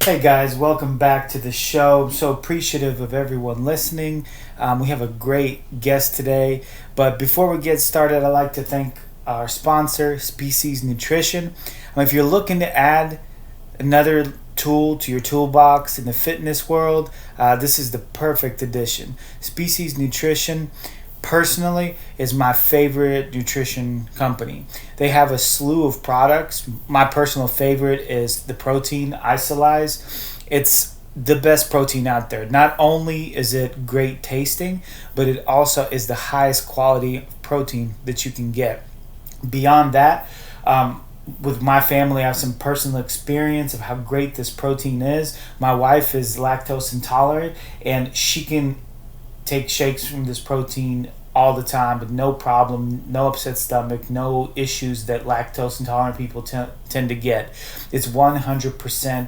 Hey guys, welcome back to the show. I'm so appreciative of everyone listening. We have a great guest today, but before we get started, I'd like to thank our sponsor, Species Nutrition. If you're looking to add another tool to your toolbox in the fitness world, this is the perfect addition. Species Nutrition personally is my favorite nutrition company. They have a slew of products. My personal favorite is the protein Isolyze. It's the best protein out there. Not only is it great tasting, but it also is the highest quality of protein that you can get. Beyond that, with my family, I have some personal experience of how great this protein is. My wife is lactose intolerant, and she can take shakes from this protein all the time with no problem, no upset stomach, no issues that lactose intolerant people tend to get. It's 100%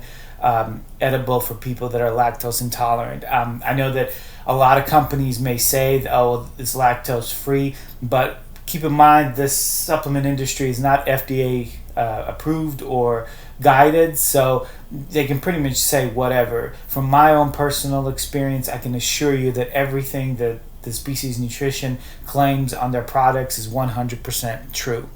edible for people that are lactose intolerant. I know that a lot of companies may say, oh, it's lactose free, but keep in mind this supplement industry is not FDA approved or guided, so they can pretty much say whatever. From my own personal experience, I can assure you that everything that the Species Nutrition claims on their products is 100% true.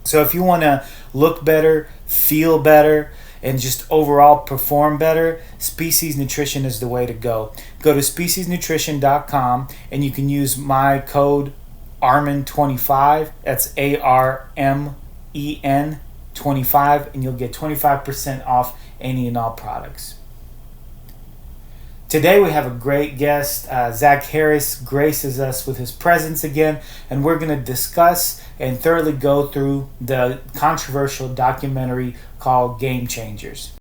So if you want to look better, feel better, and just overall perform better, Species Nutrition is the way to go. Go to speciesnutrition.com and you can use my code ARMEN25, that's ARMEN 25, and you'll get 25% off any and all products. Today we have a great guest. Zack Harris graces us with his presence again, and we're going to discuss and thoroughly go through the controversial documentary called Game Changers.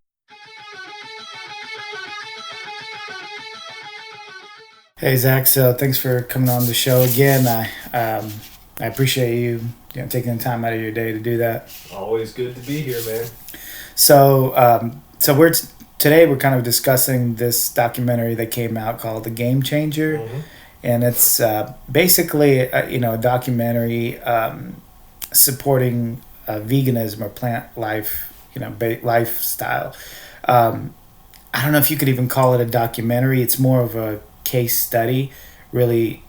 Hey Zack, so thanks for coming on the show again. I appreciate you taking the time out of your day to do that. Always good to be here, man. So today we're kind of discussing this documentary that came out called The Game Changer, and it's basically a documentary supporting veganism or plant life, lifestyle. I don't know if you could even call it a documentary. It's more of a case study, really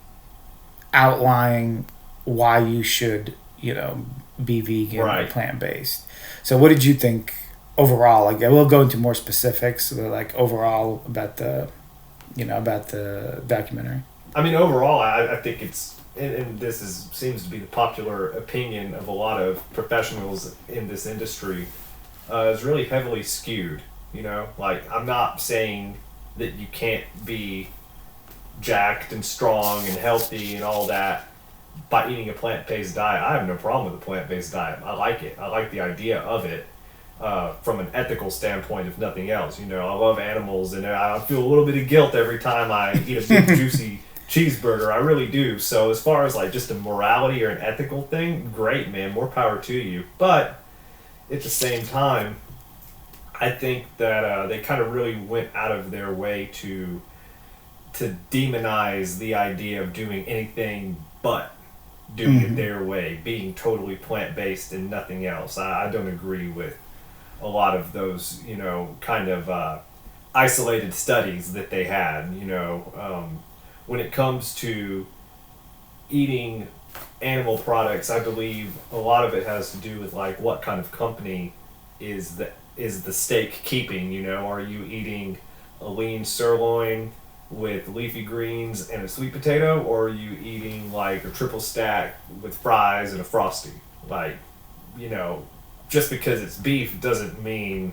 outlining why you should be vegan or plant-based. So what did you think overall? Like, we'll go into more specifics, but like overall about the documentary. I mean, overall, I think it's, and this seems to be the popular opinion of a lot of professionals in this industry, is really heavily skewed. Like, I'm not saying that you can't be jacked and strong and healthy and all that by eating a plant-based diet. I have no problem with a plant-based diet. I like it. I like the idea of it from an ethical standpoint, if nothing else. I love animals, and I feel a little bit of guilt every time I eat a big juicy cheeseburger. I really do. So as far as like just a morality or an ethical thing, great, man, more power to you. But at the same time, I think that they kind of really went out of their way to demonize the idea of doing anything but doing it their way, being totally plant-based and nothing else. I don't agree with a lot of those, kind of isolated studies that they had. When it comes to eating animal products, I believe a lot of it has to do with like what kind of company is the steak keeping. Are you eating a lean sirloin with leafy greens and a sweet potato, or are you eating like a triple stack with fries and a Frosty? Like, just because it's beef doesn't mean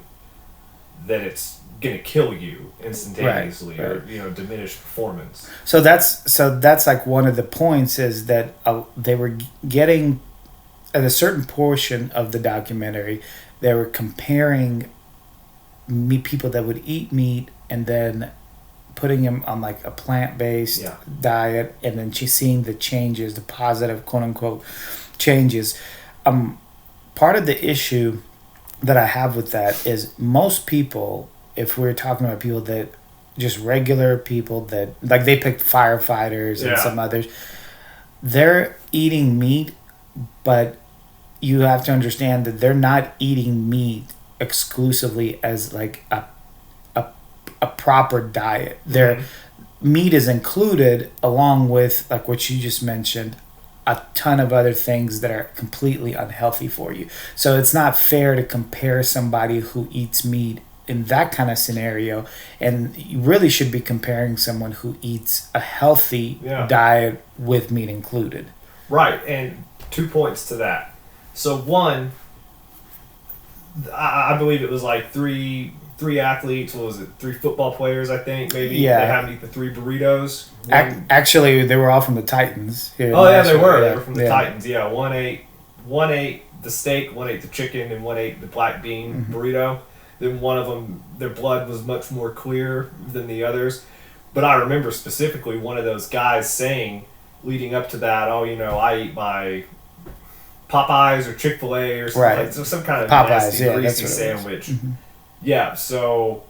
that it's gonna kill you instantaneously, right. Or diminish performance. So that's like one of the points is that they were getting at a certain portion of the documentary, they were comparing people that would eat meat and then putting him on like a plant-based diet, and then she's seeing the changes, the positive quote-unquote changes. Part of the issue that I have with that is most people, if we're talking about people that just regular people that like they picked firefighters and some others, they're eating meat, but you have to understand that they're not eating meat exclusively as like a proper diet. Their meat is included along with, like what you just mentioned, a ton of other things that are completely unhealthy for you. So it's not fair to compare somebody who eats meat in that kind of scenario, and you really should be comparing someone who eats a healthy diet with meat included. Right, and 2 points to that. So one, I believe it was like three athletes. What was it? 3 football players, I think. Maybe they had to eat the 3 burritos. Actually, they were all from the Titans. They were. They were from the Titans. Yeah, one ate the steak, one ate the chicken, and one ate the black bean burrito. Then one of them, their blood was much more clear than the others. But I remember specifically one of those guys saying, leading up to that, I eat my Popeyes or Chick-fil-A or something, like, so some kind of nasty, greasy sandwich. Yeah, so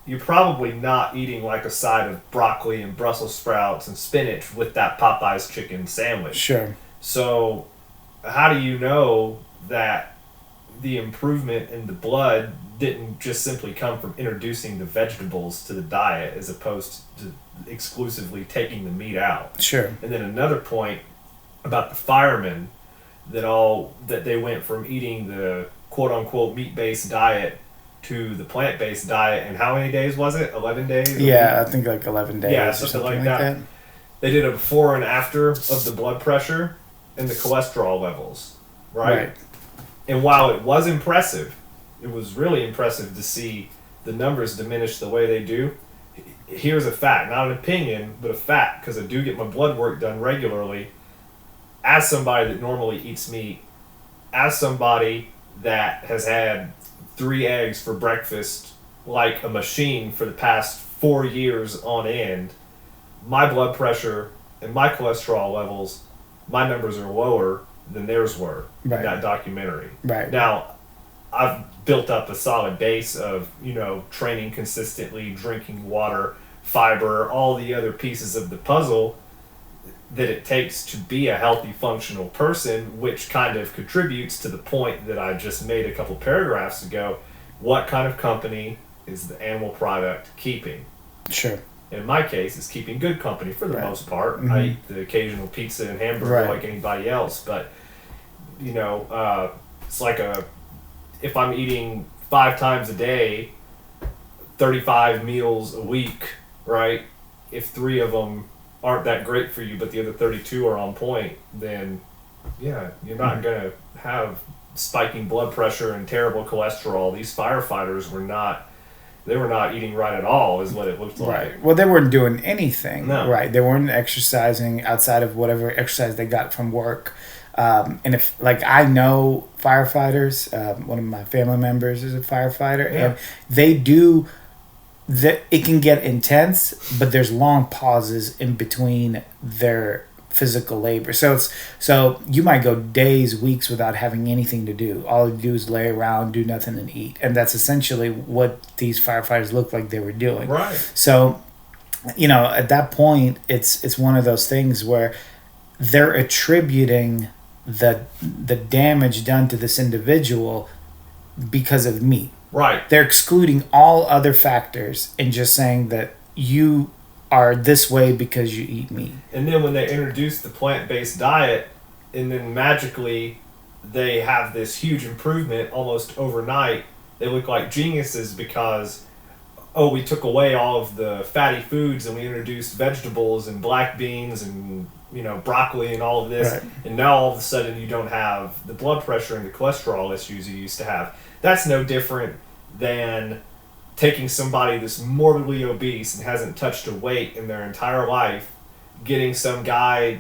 you're probably not eating like a side of broccoli and Brussels sprouts and spinach with that Popeyes chicken sandwich. Sure. So how do you know that the improvement in the blood didn't just simply come from introducing the vegetables to the diet as opposed to exclusively taking the meat out? Sure. And then another point about the firemen, that they went from eating the quote-unquote meat-based diet to the plant-based diet, and how many days was it? 11 days? Yeah, I think like 11 days. Yeah, something like that. They did a before and after of the blood pressure and the cholesterol levels, right? And while it was impressive, it was really impressive to see the numbers diminish the way they do. Here's a fact, not an opinion, but a fact, because I do get my blood work done regularly. As somebody that normally eats meat, as somebody that has had 3 eggs for breakfast like a machine for the past 4 years on end, my blood pressure and my cholesterol levels, my numbers are lower than theirs were in that documentary. Right. Now, I've built up a solid base of, training consistently, drinking water, fiber, all the other pieces of the puzzle that it takes to be a healthy, functional person, which kind of contributes to the point that I just made a couple paragraphs ago. What kind of company is the animal product keeping? Sure. In my case, it's keeping good company for the most part. I eat the occasional pizza and hamburger like anybody else, but it's like if I'm eating 5 times a day, 35 meals a week, right? If 3 of them aren't that great for you, but the other 32 are on point, then you're not going to have spiking blood pressure and terrible cholesterol. These firefighters were not eating right at all, is what it looked like. Right. Well, they weren't doing anything. No. Right. They weren't exercising outside of whatever exercise they got from work. And if, like, I know firefighters, one of my family members is a firefighter, and they do, it can get intense, but there's long pauses in between their physical labor. So you might go days, weeks without having anything to do. All you do is lay around, do nothing, and eat. And that's essentially what these firefighters looked like they were doing. Right. So, at that point, it's one of those things where they're attributing the damage done to this individual because of meat. Right. They're excluding all other factors and just saying that you are this way because you eat meat. And then when they introduce the plant-based diet, and then magically they have this huge improvement almost overnight, they look like geniuses because, we took away all of the fatty foods and we introduced vegetables and black beans and broccoli and all of this, and now all of a sudden you don't have the blood pressure and the cholesterol issues you used to have. That's no different than taking somebody that's morbidly obese and hasn't touched a weight in their entire life, getting some guy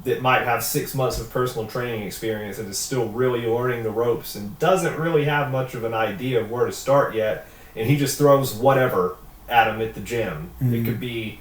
that might have 6 months of personal training experience and is still really learning the ropes and doesn't really have much of an idea of where to start yet, and he just throws whatever at him at the gym. It could be,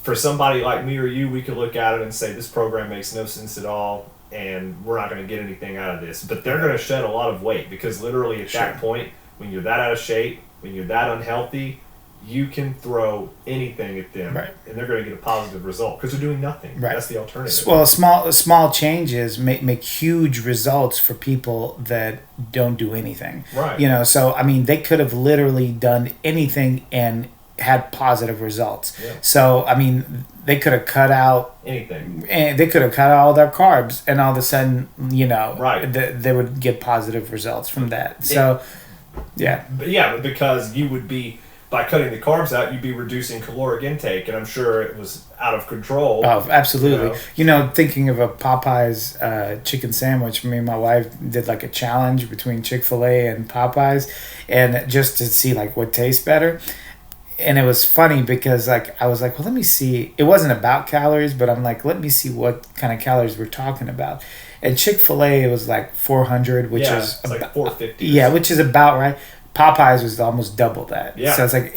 for somebody like me or you, we could look at it and say, this program makes no sense at all, and we're not going to get anything out of this. But they're going to shed a lot of weight, because literally at that point, when you're that out of shape, when you're that unhealthy, you can throw anything at them, Right. and they're going to get a positive result because they're doing nothing. Right. That's the alternative. Well, small changes make huge results for people that don't do anything. Right. You know, so I mean, they could have literally done anything and had positive results. Yeah. So I mean, they could have cut out Anything. and they could have cut out all their carbs, and all of a sudden, you know, Right. they would get positive results from that. So, yeah. But yeah, because you would be, by cutting the carbs out, you'd be reducing caloric intake, and I'm sure it was out of control. Oh, absolutely. You know? You know, thinking of a Popeyes chicken sandwich, me and my wife did like a challenge between Chick-fil-A and Popeyes, and just to see like what tastes better. And it was funny because like I was like, well, let me see. It wasn't about calories, but I'm like, let me see what kind of calories we're talking about. And Chick-fil-A was like 400, which is it's like 450. yeah, which is about right. Popeyes was almost double that. Yeah. So it's like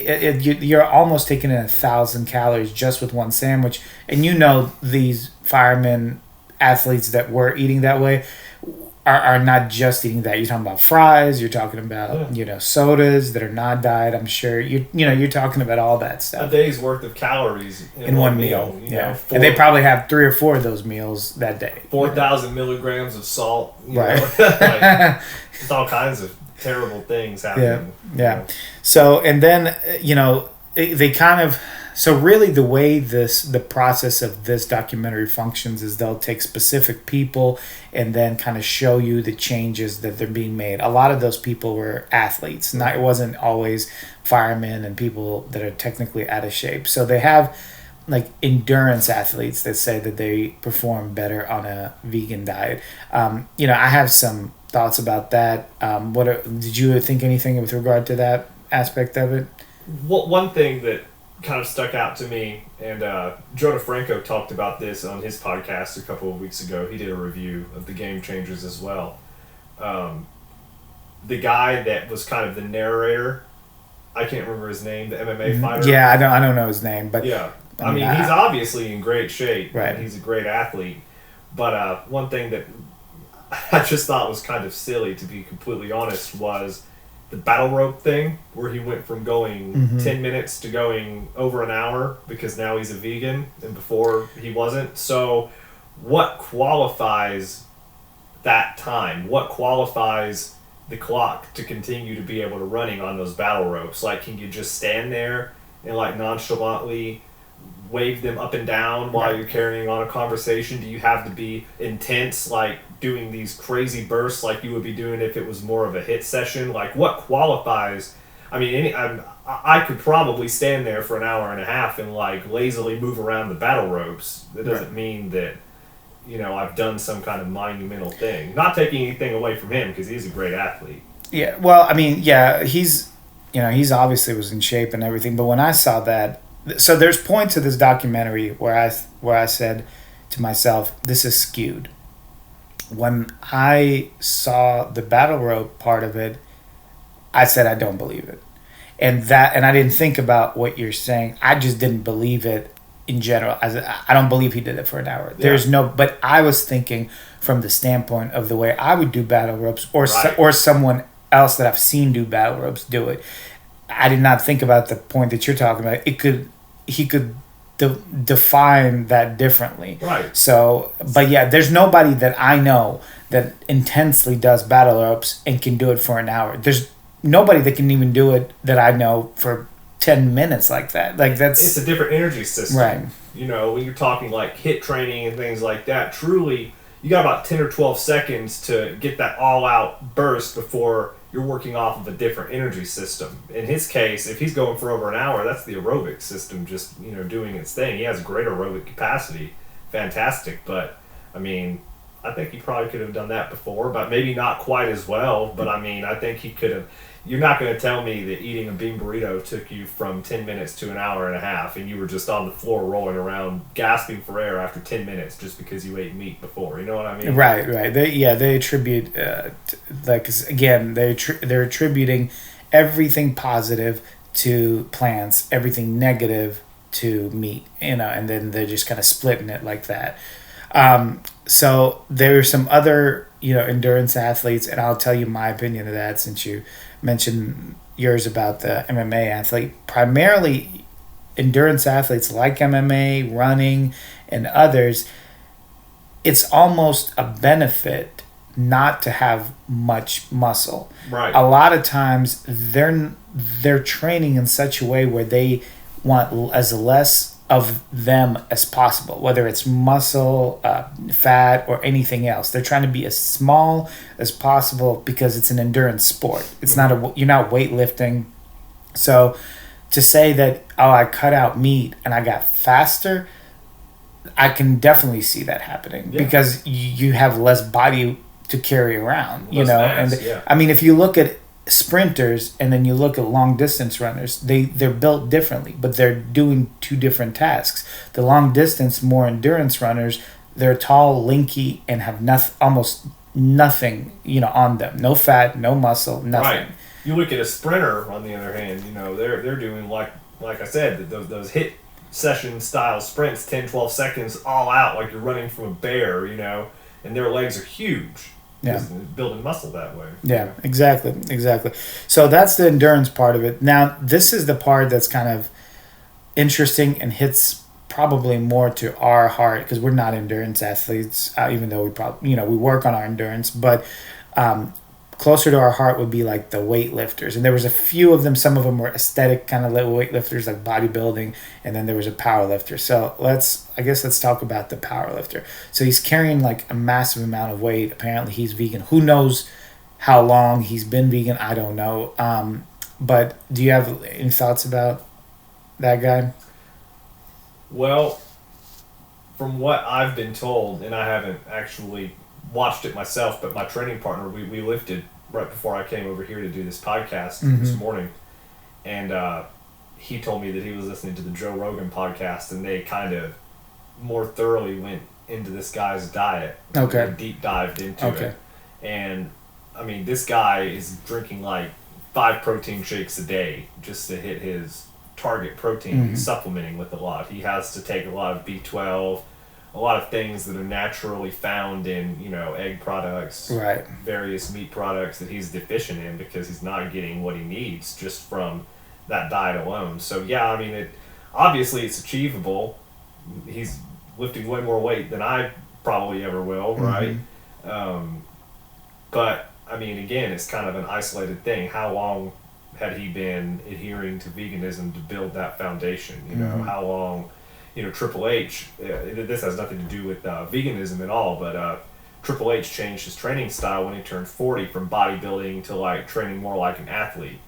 you're almost taking in 1,000 calories just with one sandwich. And you know these firemen, athletes that were eating that way are not just eating that. You're talking about fries. You're talking about sodas that are not diet. I'm sure you're talking about all that A stuff day's worth of calories in one meal. You know, And they probably have 3 or 4 of those meals that day. 4,000 milligrams of salt. Right. Like, it's all kinds of terrible things happening. Yeah. So, and then, they kind of, so really the way the process of this documentary functions is they'll take specific people and then kind of show you the changes that they're being made. A lot of those people were athletes. It wasn't always firemen and people that are technically out of shape. So they have like endurance athletes that say that they perform better on a vegan diet. I have some thoughts about that. Did you think anything with regard to that aspect of it? Well, one thing that kind of stuck out to me, and Joe DeFranco talked about this on his podcast a couple of weeks ago. He did a review of the Game Changers as well. The guy that was kind of the narrator, I can't remember his name, the MMA fighter. Yeah, I don't know his name, but yeah, I mean he's obviously in great shape. Right. And he's a great athlete. But one thing that I just thought was kind of silly, to be completely honest, was the battle rope thing, where he went from going 10 minutes to going over an hour because now he's a vegan and before he wasn't. So what qualifies that time? What qualifies the clock to continue to be able to running on those battle ropes? Like, can you just stand there and like nonchalantly wave them up and down while you're carrying on a conversation? Do you have to be intense, like doing these crazy bursts like you would be doing if it was more of a hit session? Like, what qualifies? I mean, I could probably stand there for an hour and a half and like lazily move around the battle ropes. That doesn't mean that I've done some kind of monumental thing. Not taking anything away from him because he's a great athlete. Yeah, well, I mean, yeah, he's obviously was in shape and everything, but when I saw that, so there's points of this documentary where I said to myself, this is skewed. When I saw the battle rope part of it, I said I don't believe it. And I didn't think about what you're saying. I just didn't believe it in general. I don't believe he did it for an hour. Yeah. But I was thinking from the standpoint of the way I would do battle ropes or someone else that I've seen do battle ropes do it. I did not think about the point that you're talking about. He could define that differently. Right. So, but yeah, there's nobody that I know that intensely does battle ropes and can do it for an hour. There's nobody that can even do it that I know for 10 minutes like that. Like it's a different energy system. Right. When you're talking like HIIT training and things like that, truly you got about 10 or 12 seconds to get that all-out burst before you're working off of a different energy system. In his case, if he's going for over an hour, that's the aerobic system just, doing its thing. He has great aerobic capacity. Fantastic. But, I mean, I think he probably could have done that before, but maybe not quite as well. But, I mean, I think he could have. You're not going to tell me that eating a bean burrito took you from 10 minutes to an hour and a half and you were just on the floor rolling around gasping for air after 10 minutes just because you ate meat before. You know what I mean? Right. They attribute, they're attributing everything positive to plants, everything negative to meat, and then they're just kind of splitting it like that. So there are some other, endurance athletes, and I'll tell you my opinion of that since you mentioned yours about the MMA athlete. Primarily, endurance athletes like MMA, running, and others, it's almost a benefit not to have much muscle. Right. A lot of times they're training in such a way where they want as less of them as possible, whether it's muscle, fat, or anything else. They're trying to be as small as possible because it's an endurance sport. It's not you're not weightlifting. So to say that, oh, I cut out meat and I got faster, I can definitely see that happening because you have less body to carry around, you know. Mass, and I mean, if you look at sprinters and then you look at long distance runners, they're built differently, but they're doing two different tasks. The long distance, more endurance runners, they're tall, lanky, and have almost nothing, you know, on them. No fat, no muscle, nothing. Right. You look at a sprinter, on the other hand, you know, they're doing like I said, those hit session style sprints, 10, 12 seconds, all out, like you're running from a bear, you know, and their legs are huge. Yeah. Building muscle that way. Yeah, exactly. So that's the endurance part of it. Now, this is the part that's kind of interesting and hits probably more to our heart because we're not endurance athletes, even though we work on our endurance. But closer to our heart would be like the weightlifters, and there was a few of them. Some of them were aesthetic kind of weightlifters, like bodybuilding, and then there was a power lifter. So let's talk about the power lifter. So he's carrying like a massive amount of weight. Apparently he's vegan. Who knows how long he's been vegan? I don't know. But do you have any thoughts about that guy? Well, from what I've been told, and I haven't actually watched it myself, but my training partner, we lifted right before I came over here to do this podcast this morning, and he told me that he was listening to the Joe Rogan podcast, and they kind of more thoroughly went into this guy's diet. Okay. They deep dived into it. And I mean, this guy is drinking like 5 protein shakes a day just to hit his target protein. He's supplementing with a lot. He has to take a lot of B12, a lot of things that are naturally found in, you know, egg products, right, various meat products that he's deficient in because he's not getting what he needs just from that diet alone. So yeah, I mean, obviously it's achievable. He's lifting way more weight than I probably ever will, right? But I mean, again, it's kind of an isolated thing. How long had he been adhering to veganism to build that foundation? You know, how long? You know, Triple H, this has nothing to do with veganism at all, but Triple H changed his training style when he turned 40 from bodybuilding to like training more like an athlete.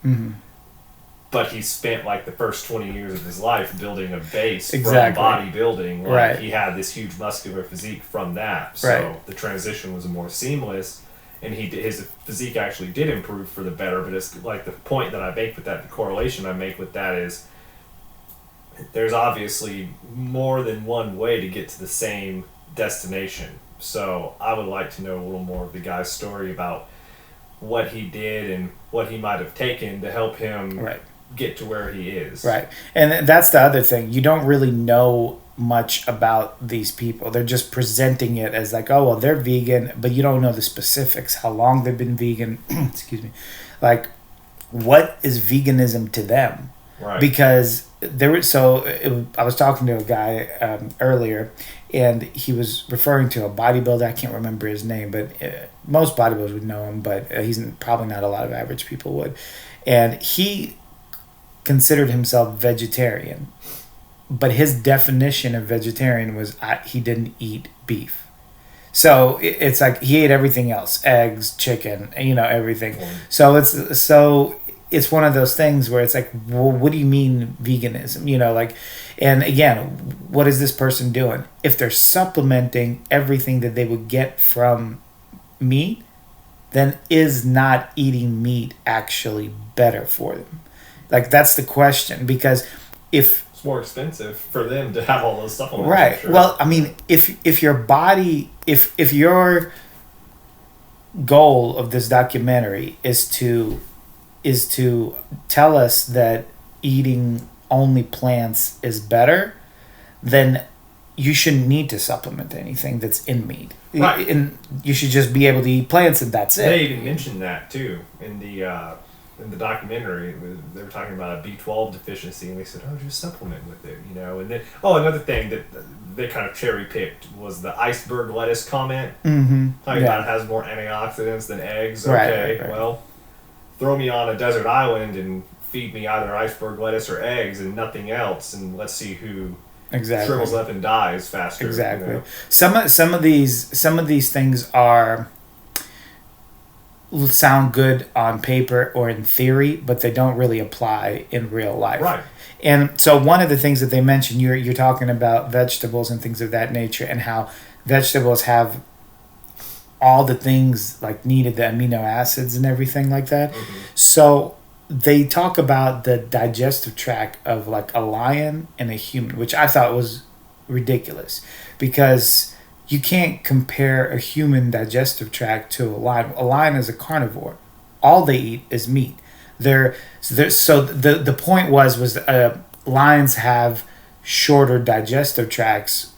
But he spent like the first 20 years of his life building a base from bodybuilding. Like he had this huge muscular physique from that. So the transition was more seamless, and his physique actually did improve for the better. But it's like the point that I make with that, the correlation I make with that is, there's obviously more than one way to get to the same destination. So I would like to know a little more of the guy's story about what he did and what he might have taken to help him get to where he is. Right. And that's the other thing. You don't really know much about these people. They're just presenting it as like, oh, well, they're vegan, but you don't know the specifics, how long they've been vegan. Excuse me. Like, what is veganism to them? Right. Because I was talking to a guy earlier, and he was referring to a bodybuilder. I can't remember his name, but most bodybuilders would know him, but he's probably not a lot of average people would. And he considered himself vegetarian, but his definition of vegetarian was he didn't eat beef. So it's like he ate everything else, eggs, chicken, you know, everything. So it's one of those things where it's like, well, what do you mean veganism? You know, like, and again, what is this person doing? If they're supplementing everything that they would get from meat, then is not eating meat actually better for them? Like, that's the question, because if it's more expensive for them to have all those supplements. Right. Sure. Well, I mean, if your body, if your goal of this documentary is to tell us that eating only plants is better, then you shouldn't need to supplement anything that's in meat. Right. And you should just be able to eat plants, and that's it. They even mentioned that too in the in the documentary, they were talking about a B12 deficiency, and they said, "Oh, just supplement with it," you know. And then, another thing that they kind of cherry picked was the iceberg lettuce comment. Mm-hmm. Talking about it has more antioxidants than eggs. Right, Okay, right. well, throw me on a desert island and feed me either iceberg lettuce or eggs and nothing else, and let's see who shrivels up and dies faster. Exactly. You know? Some of these things sound good on paper or in theory, but they don't really apply in real life. Right. And so one of the things that they mentioned, you're talking about vegetables and things of that nature, and how vegetables have all the things like needed, the amino acids and everything like that. Mm-hmm. So they talk about the digestive tract of like a lion and a human, which I thought was ridiculous, because you can't compare a human digestive tract to a lion. A lion is a carnivore. All they eat is meat. So the point was lions have shorter digestive tracts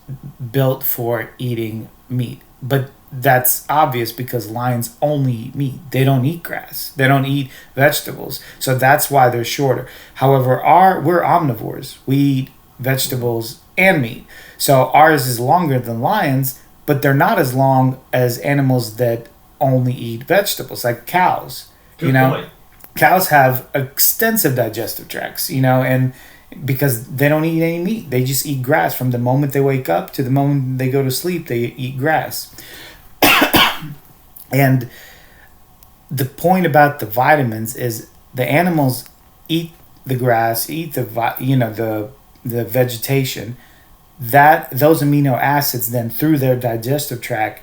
built for eating meat. But that's obvious because lions only eat meat. They don't eat grass. They don't eat vegetables. So that's why they're shorter. However, we're omnivores. We eat vegetables and meat. So ours is longer than lions, but they're not as long as animals that only eat vegetables, like cows. Good point. Cows have extensive digestive tracts, and because they don't eat any meat, they just eat grass from the moment they wake up to the moment they go to sleep. They eat grass. And the point about the vitamins is the animals eat the grass, eat the vegetation. That those amino acids then through their digestive tract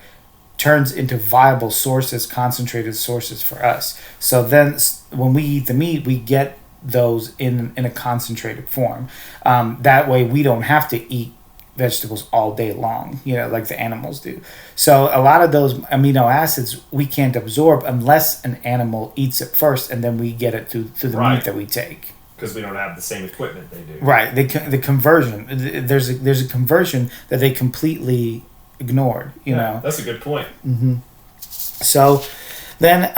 turns into viable sources, concentrated sources for us. So then when we eat the meat, we get those in a concentrated form. That way we don't have to eat vegetables all day long, like the animals do. So a lot of those amino acids we can't absorb unless an animal eats it first, and then we get it through the meat that we take. Because we don't have the same equipment they do. Right. The conversion. There's a conversion that they completely ignored. That's a good point. Mm-hmm. So then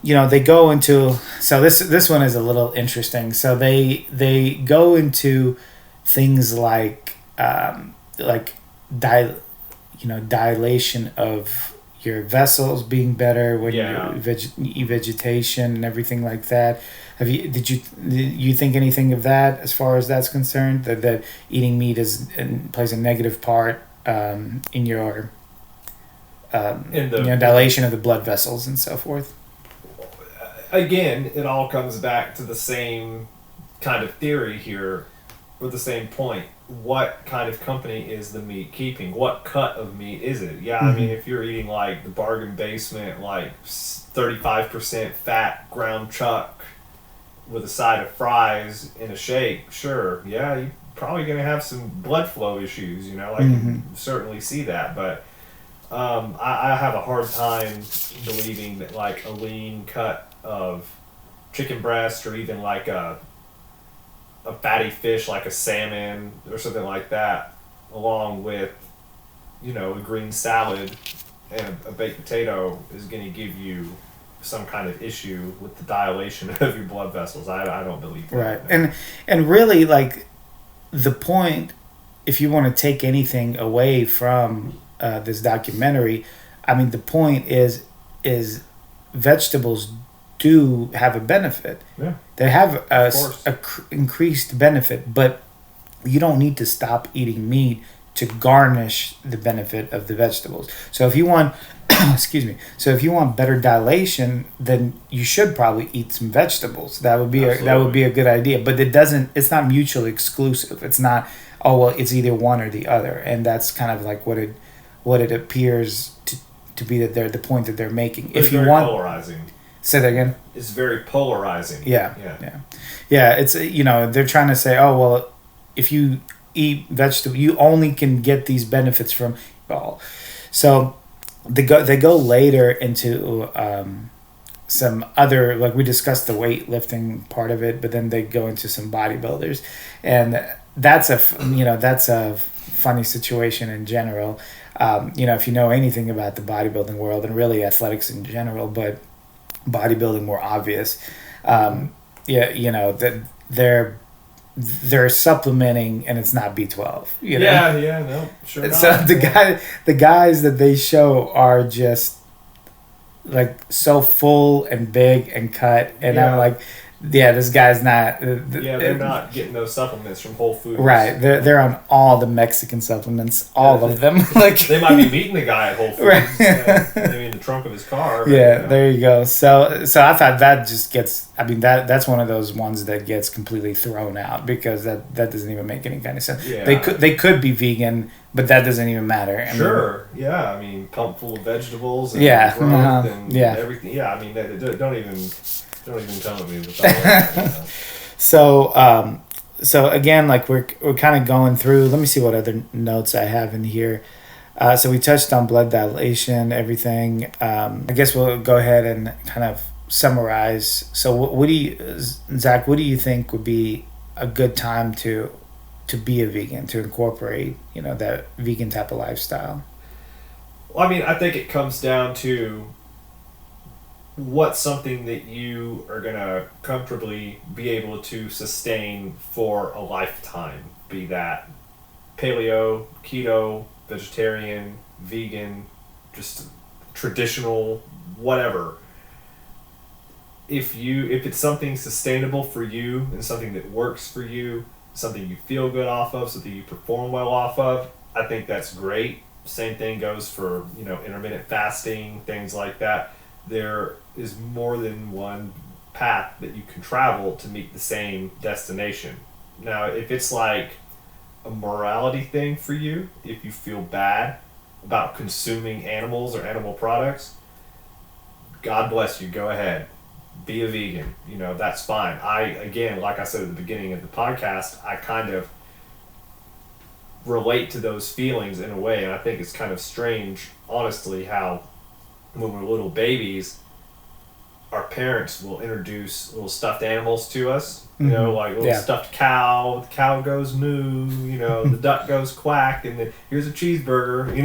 they go into, so this one is a little interesting. So they go into things like dilation of your vessels being better when you eat vegetation and everything like that. Did you think anything of that as far as that's concerned? That eating meat plays a negative part in your dilation of the blood vessels and so forth? Again, it all comes back to the same kind of theory here, with the same point. What kind of company is the meat keeping? What cut of meat is it? Yeah, I mean, if you're eating like the bargain basement, like 35% fat ground chuck with a side of fries in a shake, sure, yeah, you're probably going to have some blood flow issues, I can certainly see that, but I have a hard time believing that like a lean cut of chicken breast, or even like a fatty fish like a salmon or something like that, along with a green salad and a baked potato, is going to give you some kind of issue with the dilation of your blood vessels. I don't believe that. Right. And really, like, the point, if you want to take anything away from this documentary, I mean, the point is vegetables do have a benefit. Yeah. They have a increased benefit, but you don't need to stop eating meat to garnish the benefit of the vegetables. So if you want if you want better dilation, then you should probably eat some vegetables. That would be a good idea. But it's not mutually exclusive. It's not, it's either one or the other. And that's kind of like what it appears to be, that they're the point that they're making. It's very polarizing. Say that again. It's very polarizing. Yeah. It's they're trying to say, if you eat vegetable, you only can get these benefits from all. So they go later into some other, like we discussed the weightlifting part of it, but then they go into some bodybuilders, and that's a funny situation in general. If you know anything about the bodybuilding world and really athletics in general, but bodybuilding more obvious, Yeah, that they're supplementing, and it's not B12. No, sure not. So the guys that they show are just like so full and big and cut, and I'm like, this guy's not. They're not getting those supplements from Whole Foods. Right, they're on all the Mexican supplements, all of them. Like they might be meeting the guy at Whole Foods, right. Maybe in the trunk of his car. But, there you go. So I thought that just gets. I mean that's one of those ones that gets completely thrown out because that doesn't even make any kind of sense. Yeah. They could be vegan, but that doesn't even matter. I mean, pump full of vegetables. And growth and everything. Yeah, I mean, don't even come at me with that. So again, like we're kind of going through. Let me see what other notes I have in here. So we touched on blood dilation, everything. I guess we'll go ahead and kind of summarize. So what do you, Zach? What do you think would be a good time to be a vegan, to incorporate that vegan type of lifestyle? Well, I mean, I think it comes down to what's something that you are going to comfortably be able to sustain for a lifetime, be that paleo, keto, vegetarian, vegan, just traditional, whatever. If it's something sustainable for you and something that works for you, something you feel good off of, something you perform well off of, I think that's great. Same thing goes for, intermittent fasting, things like that. There is more than one path that you can travel to meet the same destination. Now, if it's like a morality thing for you, if you feel bad about consuming animals or animal products, God bless you, go ahead. Be a vegan. That's fine. Again, like I said at the beginning of the podcast, I kind of relate to those feelings in a way, and I think it's kind of strange, honestly, how when we're little babies, our parents will introduce little stuffed animals to us, like little stuffed cow. The cow goes moo, the duck goes quack, and then here's a cheeseburger,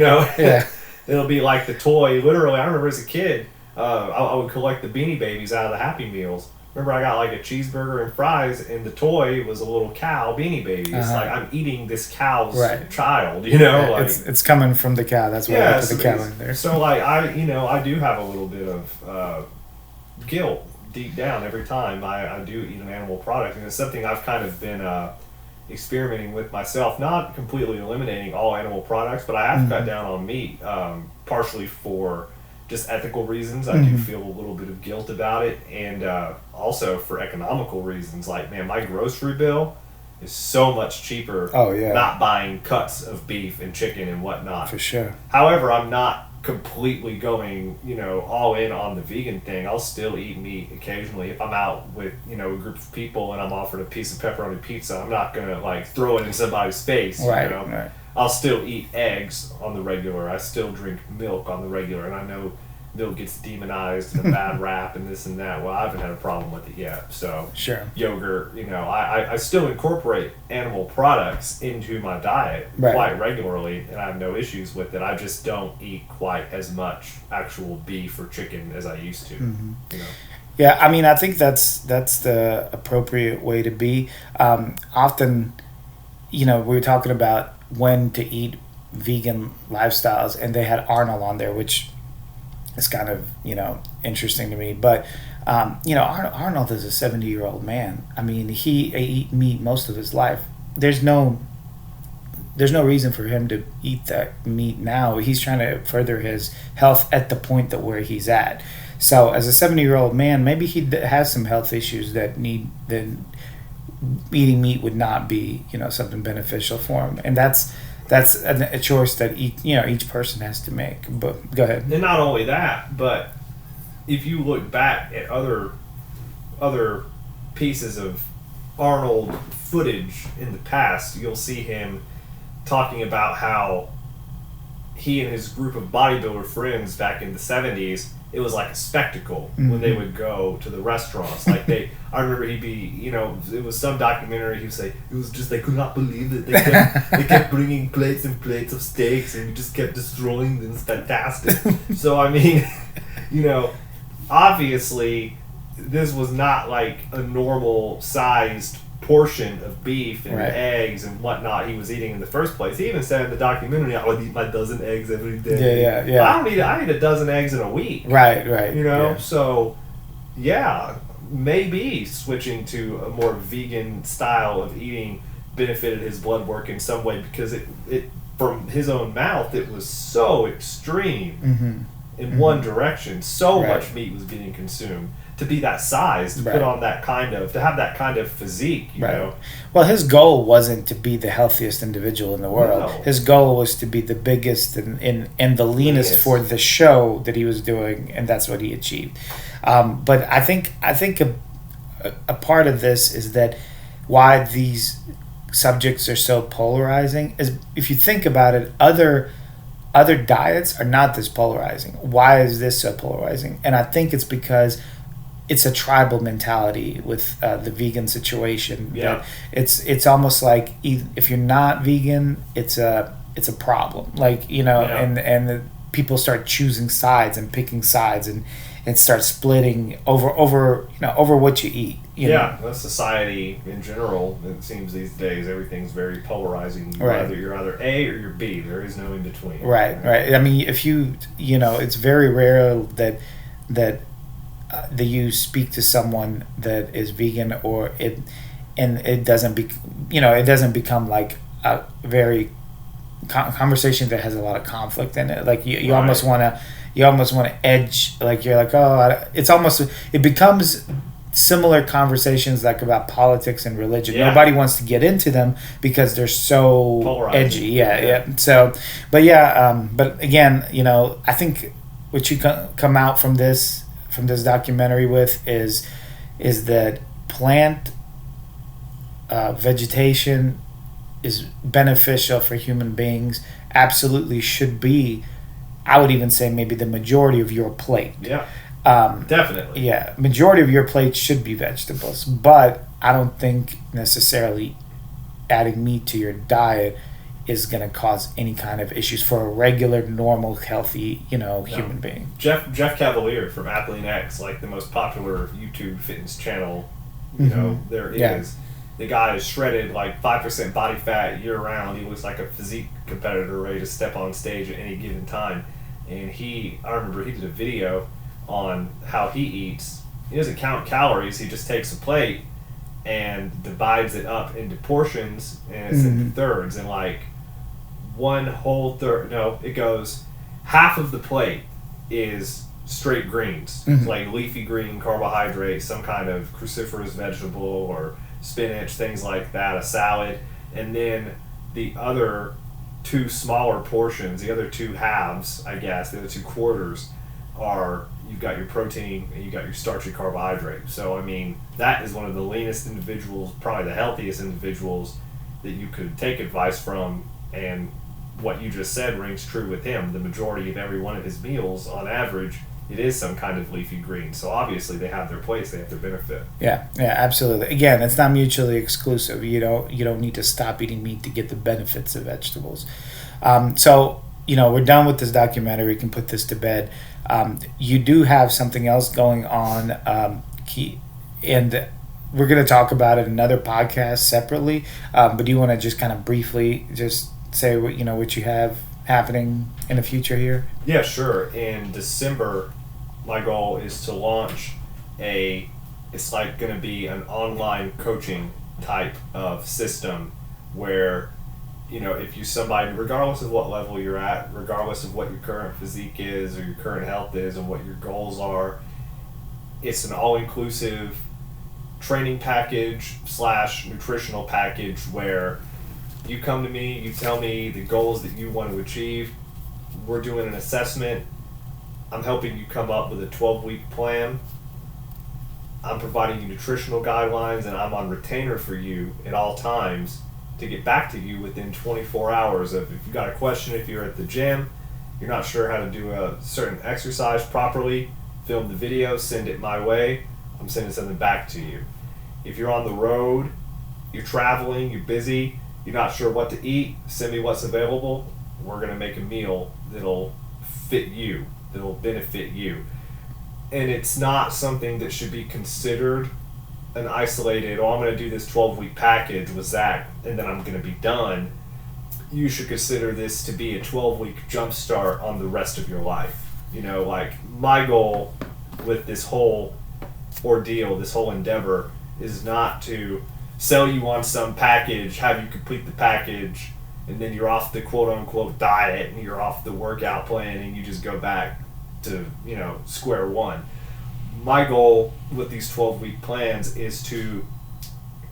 It'll be like the toy. Literally, I remember as a kid, I would collect the Beanie Babies out of the Happy Meals. Remember, I got like a cheeseburger and fries, and the toy was a little cow Beanie Baby. It's like I'm eating this cow's child, Like it's coming from the cow. That's why I put the cow in there. So like I do have a little bit of guilt deep down every time I do eat an animal product, and it's something I've kind of been experimenting with myself. Not completely eliminating all animal products, but I have cut down on meat, partially for just ethical reasons. I do feel a little bit of guilt about it, and also for economical reasons. Like, man, my grocery bill is so much cheaper not buying cuts of beef and chicken and whatnot. For sure. However, I'm not completely going, all in on the vegan thing. I'll still eat meat occasionally. If I'm out with, a group of people and I'm offered a piece of pepperoni pizza, I'm not going to, like, throw it in somebody's face, Right. I'll still eat eggs on the regular. I still drink milk on the regular, and I know milk gets demonized and a bad rap and this and that. Well, I haven't had a problem with it yet. So sure. Yogurt, I still incorporate animal products into my diet quite regularly, and I have no issues with it. I just don't eat quite as much actual beef or chicken as I used to. Yeah, I mean, I think that's the appropriate way to be. Often, we were talking about when to eat vegan lifestyles, and they had Arnold on there, which is kind of, interesting to me. But, Arnold is a 70-year-old man. I mean, he ate meat most of his life. There's no reason for him to eat that meat now. He's trying to further his health at the point that where he's at. So as a 70-year-old man, maybe he has some health issues that eating meat would not be, something beneficial for him. And that's a choice that each person has to make. But go ahead. And not only that, but if you look back at other pieces of Arnold footage in the past, you'll see him talking about how he and his group of bodybuilder friends back in the 70s, it was like a spectacle when they would go to the restaurants. Like I remember he'd be, it was some documentary, he would say, it was just, they could not believe it. They kept bringing plates and plates of steaks, and we just kept destroying them. It's fantastic. So, I mean, obviously, this was not like a normal sized portion of beef and eggs and whatnot he was eating in the first place. He even said in the documentary, I would eat my dozen eggs every day. Yeah. I eat a dozen eggs in a week. Right. You know, so yeah, maybe switching to a more vegan style of eating benefited his blood work in some way, because it from his own mouth, it was so extreme in one direction. So much meat was being consumed. To be that size, to put on that kind of, to have that kind of physique, you know. Well, his goal wasn't to be the healthiest individual in the world. No. His goal was to be the biggest and the leanest for the show that he was doing, and that's what he achieved. But I think a part of this is that why these subjects are so polarizing is, if you think about it, other diets are not this polarizing. Why is this so polarizing? And I think it's because it's a tribal mentality with the vegan situation. Yeah. It's almost like if you're not vegan, it's a problem. Like, you know, and the people start choosing sides and picking sides and start splitting over what you eat. You know? That's society in general. It seems these days everything's very polarizing. You're either A or you're B. There is no in between. Right. I mean, if you know, it's very rare that you speak to someone that is vegan it doesn't become like a very conversation that has a lot of conflict in it. Like you almost want to edge, like you're like, it becomes similar conversations like about politics and religion. Nobody wants to get into them because they're so polarizing. Edgy. So, but again, you know, I think what you come out from this documentary with is that plant vegetation is beneficial for human beings. Absolutely should be. I would even say maybe the majority of your plate. Definitely. Yeah, majority of your plate should be vegetables, but I don't think necessarily adding meat to your diet is going to cause any kind of issues for a regular, normal, healthy, human being. Jeff Cavalier from Athlean X, like the most popular YouTube fitness channel, there is. Yeah. The guy is shredded, like 5% body fat year round. He looks like a physique competitor ready to step on stage at any given time. And I remember he did a video on how he eats. He doesn't count calories. He just takes a plate and divides it up into portions, and it's into thirds. And like one whole third, it goes half of the plate is straight greens, like leafy green carbohydrates, some kind of cruciferous vegetable or spinach, things like that, a salad. And then the other two smaller portions, the other two halves, I guess, the other two quarters are, you've got your protein and you got your starchy carbohydrate. So, I mean, that is one of the leanest individuals, probably the healthiest individuals that you could take advice from. And what you just said rings true with him. The majority of every one of his meals, on average, it is some kind of leafy green. So obviously they have their place, they have their benefit. Yeah, absolutely. Again, it's not mutually exclusive. You don't need to stop eating meat to get the benefits of vegetables. So, we're done with this documentary. We can put this to bed. You do have something else going on, and we're going to talk about it in another podcast separately. But do you want to just kind of briefly just say what you have happening in the future here? Yeah, sure. In December, my goal is to launch it's like going to be an online coaching type of system where, if you're somebody, regardless of what level you're at, regardless of what your current physique is or your current health is and what your goals are, it's an all-inclusive training package / nutritional package where you come to me, you tell me the goals that you want to achieve, we're doing an assessment, I'm helping you come up with a 12-week plan, I'm providing you nutritional guidelines, and I'm on retainer for you at all times to get back to you within 24 hours of, if you've got a question, if you're at the gym, you're not sure how to do a certain exercise properly, film the video, send it my way, I'm sending something back to you. If you're on the road, you're traveling, you're busy, you're not sure what to eat, send me what's available, we're going to make a meal that'll fit you, that'll benefit you. and it's not something that should be considered an isolated, oh, I'm going to do this 12-week package with Zach and then I'm going to be done. You should consider this to be a 12-week jumpstart on the rest of your life. You know, like my goal with this whole ordeal, this whole endeavor, is not to sell you on some package, have you complete the package, and then you're off the quote unquote diet and you're off the workout plan and you just go back to, you know, square one. My goal with these 12-week plans is to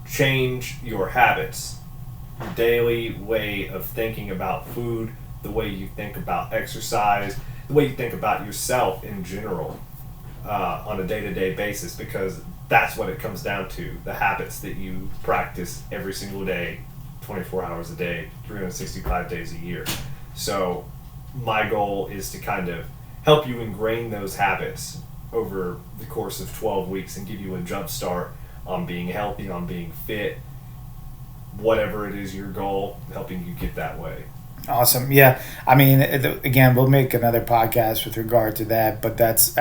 change your habits, your daily way of thinking about food, the way you think about exercise, the way you think about yourself in general, on a day-to-day basis, because that's what it comes down to, the habits that you practice every single day, 24 hours a day, 365 days a year. So my goal is to kind of help you ingrain those habits over the course of 12 weeks and give you a jump start on being healthy, on being fit, whatever it is your goal, helping you get that way. Awesome. Yeah. I mean, again, we'll make another podcast with regard to that, but that's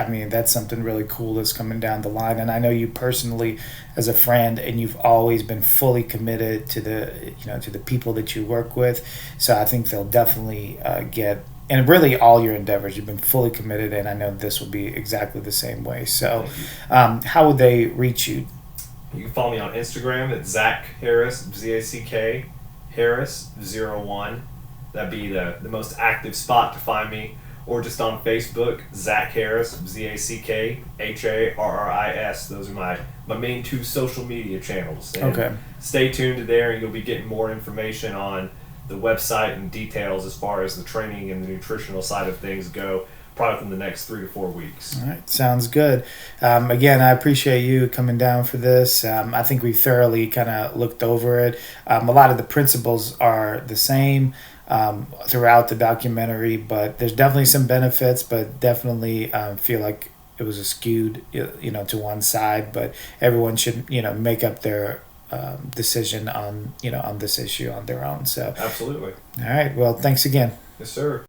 something really cool that's coming down the line. And I know you personally as a friend, and you've always been fully committed to the people that you work with. So I think they'll definitely get, and really all your endeavors, you've been fully committed, and I know this will be exactly the same way. So how would they reach you? You can follow me on Instagram at Zack Harris, Z-A-C-K, Harris01. That'd be the most active spot to find me. Or just on Facebook, Zack Harris, Z-A-C-K-H-A-R-R-I-S. Those are my main two social media channels. And Okay. stay tuned to there, and you'll be getting more information on the website and details as far as the training and the nutritional side of things go, probably in the next 3 to 4 weeks. All right, sounds good. Again, I appreciate you coming down for this. I think we thoroughly kind of looked over it. A lot of the principles are the same throughout the documentary, but there's definitely some benefits, but definitely feel like it was a skewed, to one side. But everyone should, make up their decision on this issue on their own. So, Absolutely. all right. Well, thanks again. Yes, sir.